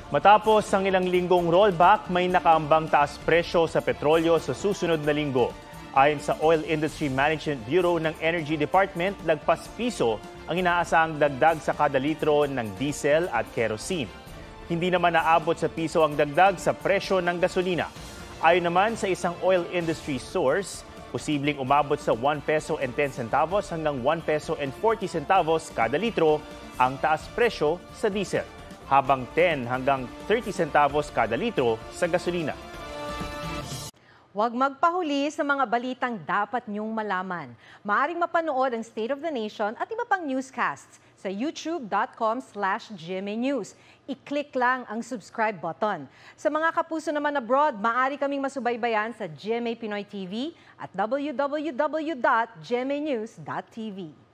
Matapos ang ilang linggong rollback, may nakaambang taas presyo sa petrolyo sa susunod na linggo. Ayon sa Oil Industry Management Bureau ng Energy Department, lagpas piso ang inaasahang dagdag sa kada litro ng diesel at kerosene. Hindi naman naabot sa piso ang dagdag sa presyo ng gasolina. Ayon naman sa isang oil industry source, posibleng umabot sa 1 peso and 10 centavos hanggang 1 peso and 40 centavos kada litro ang taas presyo sa diesel, habang 10 hanggang 30 centavos kada litro sa gasolina. Huwag magpahuli sa mga balitang dapat niyong malaman. Maaaring mapanood ang State of the Nation at iba pang newscasts sa youtube.com/GMA News. I-click lang ang subscribe button. Sa mga kapuso naman abroad, maaari kaming masubaybayan sa GMA Pinoy TV at www.gmanews.tv.